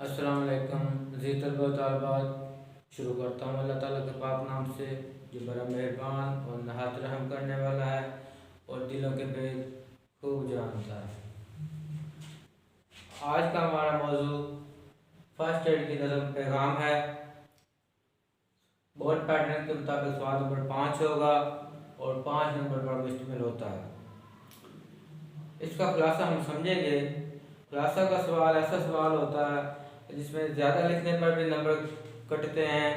السلام علیکم عزیز طلبہ و طالبات، شروع کرتا ہوں اللہ تعالیٰ کے پاک نام سے جو بڑا مہربان اور نہایت رحم کرنے والا ہے اور دلوں کے بھید خوب جانتا ہے۔ آج کا ہمارا موضوع فرسٹ ایڈ کی نظم پیغام ہے۔ بورڈ پیٹرن کے مطابق سوال نمبر 5 ہوگا اور 5 نمبر پر مشتمل ہوتا ہے۔ اس کا خلاصہ ہم سمجھیں گے۔ خلاصہ کا سوال ایسا سوال ہوتا ہے جس میں زیادہ لکھنے پر بھی نمبر کٹتے ہیں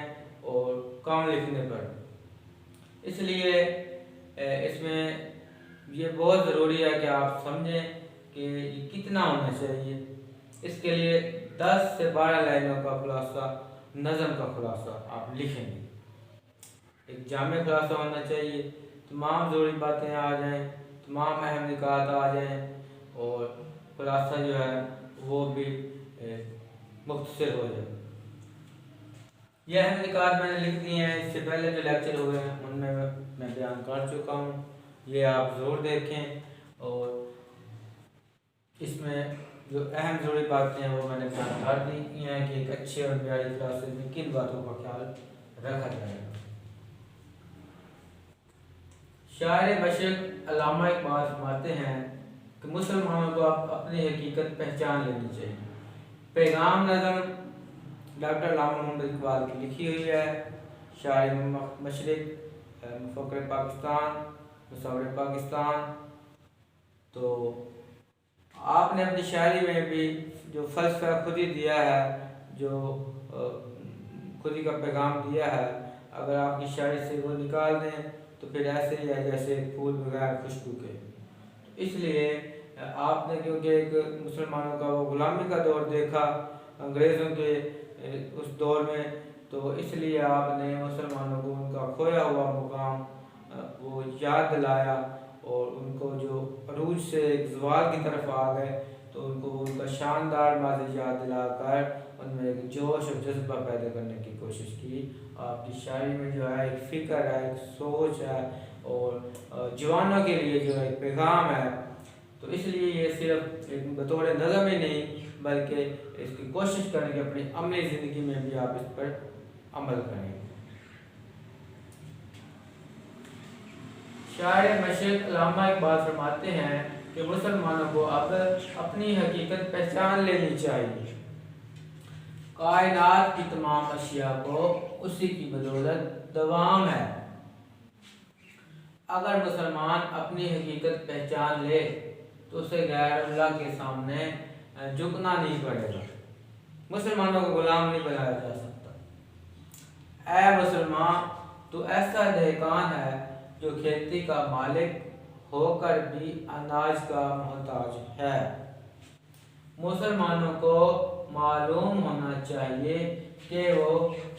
اور کم لکھنے پر، اس لیے اس میں یہ بہت ضروری ہے کہ آپ سمجھیں کہ یہ کتنا ہونا چاہیے۔ اس کے لیے 10 سے 12 لائنوں کا خلاصہ، نظم کا خلاصہ آپ لکھیں گے۔ ایک جامع خلاصہ ہونا چاہیے، تمام ضروری باتیں آ جائیں، تمام اہم نکات آ جائیں اور خلاصہ جو ہے وہ بھی مختصر ہو جائے۔ یہ اہم نکات میں نے لکھ دی ہیں، اس سے پہلے جو لیکچر ہوئے ہیں ان میں میں بیان کر چکا ہوں، یہ آپ ضرور دیکھیں۔ اور اس میں جو اہم ضروری باتیں ہیں وہ میں نے بیان کر دی ہیں کہ ایک اچھے اور معیاری خلاصے میں کن باتوں کا خیال رکھا جائے گا۔ شاعر مشرق علامہ اقبال فرماتے ہیں کہ مسلمانوں کو اپنی حقیقت پہچان لینی چاہیے۔ پیغام نظم ڈاکٹر علامہ محمد اقبال کی لکھی ہوئی ہے، شاعر مشرق، مفکر پاکستان، مصور پاکستان۔ تو آپ نے اپنی شاعری میں بھی جو فلسفہ خود ہی دیا ہے، جو خود ہی کا پیغام دیا ہے، اگر آپ کی شاعری سے وہ نکال دیں تو پھر ایسے ہی ہے جیسے پھول بغیر خوشبو کے۔ اس لیے آپ نے کیونکہ ایک مسلمانوں کا وہ غلامی کا دور دیکھا انگریزوں کے اس دور میں، تو اس لیے آپ نے مسلمانوں کو ان کا کھویا ہوا مقام وہ یاد دلایا اور ان کو جو عروج سے ایک زوال کی طرف آ گئے تو ان کو ان کا شاندار ماضی یاد دلا کر ان میں ایک جوش اور جذبہ پیدا کرنے کی کوشش کی۔ آپ کی شاعری میں جو ہے ایک فکر ہے، ایک سوچ ہے اور جوانوں کے لیے جو ایک پیغام ہے۔ تو اس لیے یہ صرف ایک بطور نظم ہی نہیں بلکہ اس کی کوشش کریں کہ اپنی عملی زندگی میں بھی آپ اس پر عمل کریں۔ شاعر مشرق علامہ اقبال فرماتے ہیں کہ مسلمانوں کو اب اپنی حقیقت پہچان لینی چاہیے۔ کائنات کی تمام اشیاء کو اسی کی بدولت دوام ہے۔ اگر مسلمان اپنی حقیقت پہچان لے تو اسے غیر اللہ کے سامنے جھکنا نہیں پڑے گا، مسلمانوں کو غلام نہیں بنایا جا سکتا۔ اے مسلمان، تو ایسا دہقان ہے جو کھیتی کا مالک ہو کر بھی اناج کا محتاج ہے۔ مسلمانوں کو معلوم ہونا چاہیے کہ وہ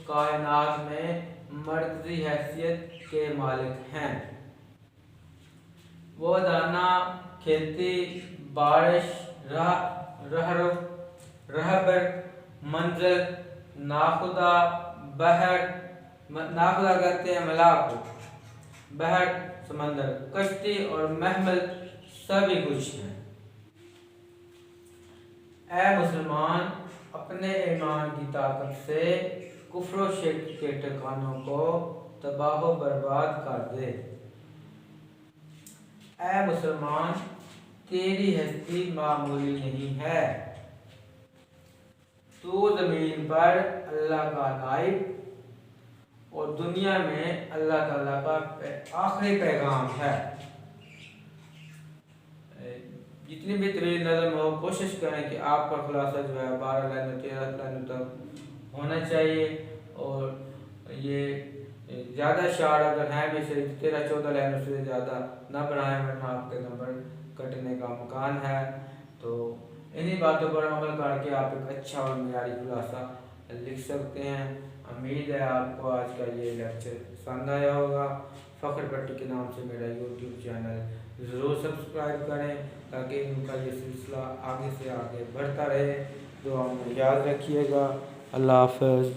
کائنات میں مرکزی حیثیت کے مالک ہیں۔ وہ دانہ، کھیتی، بارش، رہبر، منزل، ناخدا، بحر، ناخدا کہتے ہیں ملاح کو، بحر سمندر، کشتی اور محمل سبھی کچھ ہیں۔ اے مسلمان، اپنے ایمان کی طاقت سے کفر و شرک کے ٹھکانوں کو تباہ و برباد کر دے۔ اے مسلمان، تیری ہستی معمولی نہیں ہے، تو زمین پر اللہ کا نائب اور دنیا میں اللہ تعالیٰ کا آخری پیغام ہے۔ جتنی بھی طویل نظم ہو کوشش کریں کہ آپ کا خلاصہ جو ہے 12 لائنوں 13 لائنوں تک ہونا چاہیے، اور یہ زیادہ شعر اگر ہیں بھی صرف 13-14 لائنوں سے زیادہ نہ بڑھائیں ورنہ آپ کے نمبر کٹنے کا امکان ہے۔ تو انہی باتوں پر عمل کر کے آپ ایک اچھا اور معیاری خلاصہ لکھ سکتے ہیں۔ امید ہے آپ کو آج کا یہ لیکچر پسند آیا ہوگا۔ فخر پٹی کے نام سے میرا یوٹیوب چینل ضرور سبسکرائب کریں تاکہ ان کا یہ سلسلہ آگے سے آگے بڑھتا رہے۔ دعا میں یاد رکھیے گا۔ اللہ حافظ۔